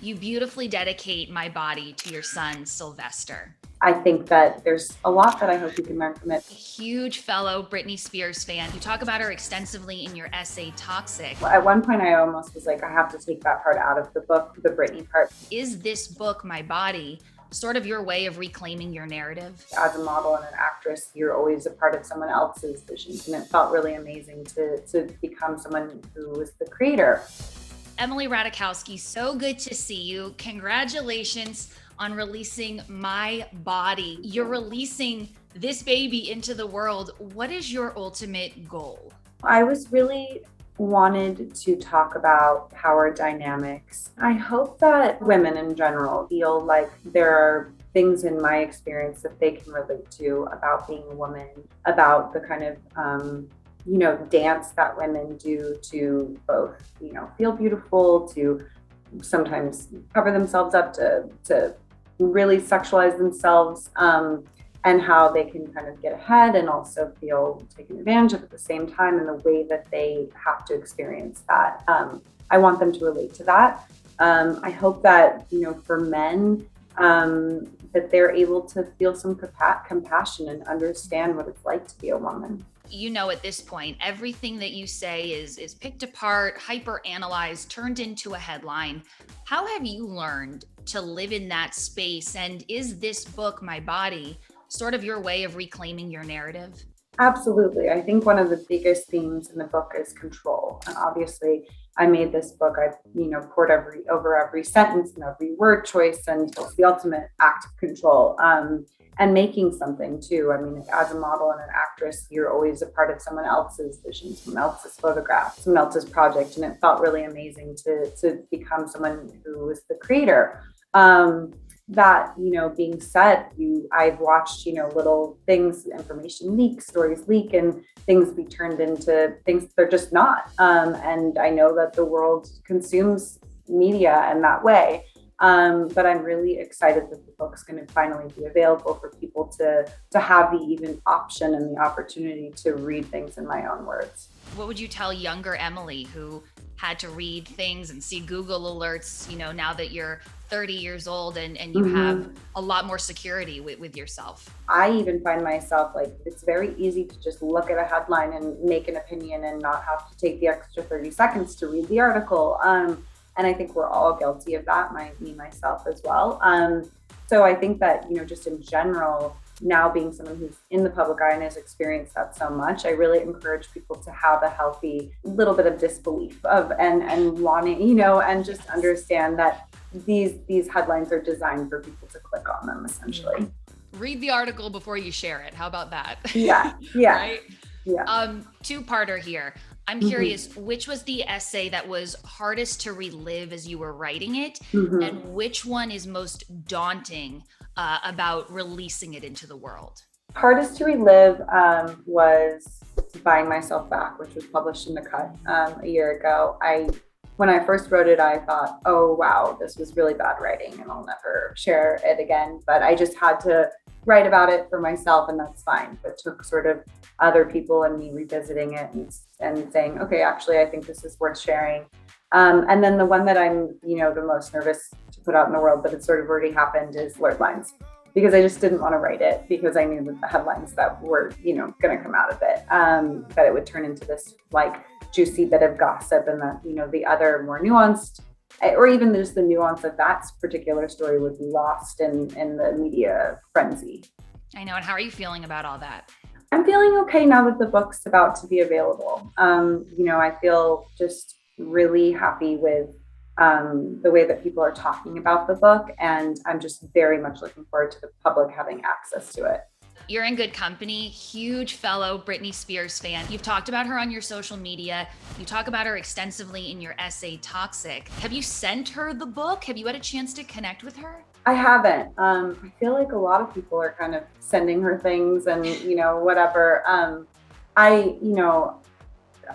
You beautifully dedicate My Body to your son, Sylvester. I think that there's a lot that I hope you can learn from it. Huge fellow Britney Spears fan. You talk about her extensively in your essay, Toxic. At one point, I almost was like, I have to take that part out of the book, the Britney part. Is this book, My Body, sort of your way of reclaiming your narrative? As a model and an actress, you're always a part of someone else's visions. And it felt really amazing to become someone who was the creator. Emily Ratajkowski, so good to see you. Congratulations on releasing My Body. You're releasing this baby into the world. What is your ultimate goal? I was really wanted to talk about power dynamics. I hope that women in general feel like there are things in my experience that they can relate to about being a woman, about the kind of dance that women do to both, feel beautiful, to sometimes cover themselves up, to really sexualize themselves, and how they can kind of get ahead and also feel taken advantage of at the same time in the way that they have to experience that. I want them to relate to that. I hope that, for men, that they're able to feel some compassion and understand what it's like to be a woman. At this point, everything that you say is picked apart, hyper analyzed, turned into a headline. How have you learned to live in that space? And is this book, My Body, sort of your way of reclaiming your narrative? Absolutely. I think one of the biggest themes in the book is control. And obviously, I made this book, I poured over every sentence and every word choice, and it's the ultimate act of control. And making something too. I mean, as a model and an actress, you're always a part of someone else's vision, someone else's photograph, someone else's project. And it felt really amazing to become someone who was the creator. That, being said, I've watched, little things, information leak, stories leak, and things be turned into things they're just not. And I know that the world consumes media in that way. But I'm really excited that the book's going to finally be available for people to have the even option and the opportunity to read things in my own words. What would you tell younger Emily who had to read things and see Google alerts, now that you're 30 years old and you have a lot more security with yourself? I even find myself it's very easy to just look at a headline and make an opinion and not have to take the extra 30 seconds to read the article. And I think we're all guilty of that, myself as well. So I think that, just in general, now being someone who's in the public eye and has experienced that so much, I really encourage people to have a healthy little bit of disbelief and wanting, and just understand that these headlines are designed for people to click on them, essentially. Read the article before you share it. How about that? Yeah. Right? Yeah. Two-parter here. I'm curious, which was the essay that was hardest to relive as you were writing it? And which one is most daunting about releasing it into the world? Hardest to relive was Buying Myself Back, which was published in The Cut a year ago. When I first wrote it, I thought, oh, wow, this was really bad writing and I'll never share it again. But I just had to write about it for myself, and that's fine. But it took sort of other people and me revisiting it and saying, okay, actually, I think this is worth sharing. And then the one that I'm, the most nervous to put out in the world, but it's sort of already happened, is Blurred Lines, because I just didn't want to write it because I knew that the headlines that were, going to come out of it, that it would turn into this juicy bit of gossip, and that, the other more nuanced, or even just the nuance of that particular story would be lost in the media frenzy. I know. And how are you feeling about all that? I'm feeling okay now that the book's about to be available. I feel just really happy with the way that people are talking about the book, and I'm just very much looking forward to the public having access to it. You're in good company, huge fellow Britney Spears fan. You've talked about her on your social media. You talk about her extensively in your essay, Toxic. Have you sent her the book? Have you had a chance to connect with her? I haven't. I feel like a lot of people are kind of sending her things and, whatever.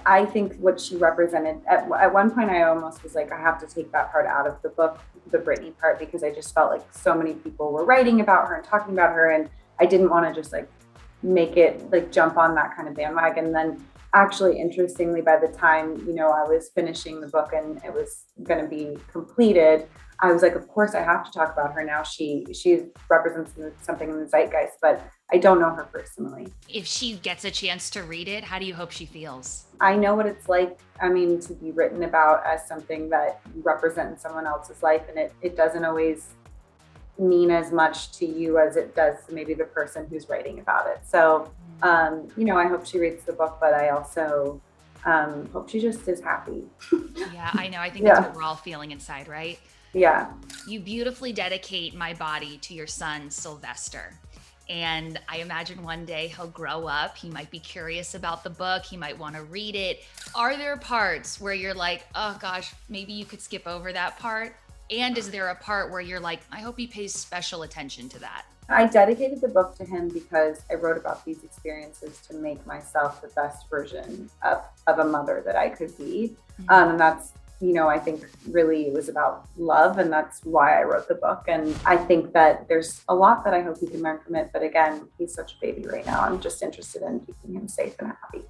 I think what she represented, at one point I almost was like, I have to take that part out of the book, the Britney part, because I just felt like so many people were writing about her and talking about her, and I didn't want to just make it jump on that kind of bandwagon. And then actually, interestingly, by the time, I was finishing the book and it was going to be completed, I was like, of course I have to talk about her now. She represents something in the zeitgeist, but I don't know her personally. If she gets a chance to read it, how do you hope she feels? I know what it's like, I mean, to be written about as something that you represent in someone else's life, and it doesn't always mean as much to you as it does to maybe the person who's writing about it. So, I hope she reads the book, but I also hope she just is happy. Yeah, I know. I think that's what we're all feeling inside, right? Yeah. You beautifully dedicate My Body to your son, Sylvester. And I imagine one day he'll grow up. He might be curious about the book. He might want to read it. Are there parts where you're like, oh gosh, maybe you could skip over that part? And is there a part where you're like, I hope he pays special attention to that? I dedicated the book to him because I wrote about these experiences to make myself the best version of a mother that I could be. And that's, I think really it was about love, and that's why I wrote the book. And I think that there's a lot that I hope he can learn from it. But again, he's such a baby right now. I'm just interested in keeping him safe and happy.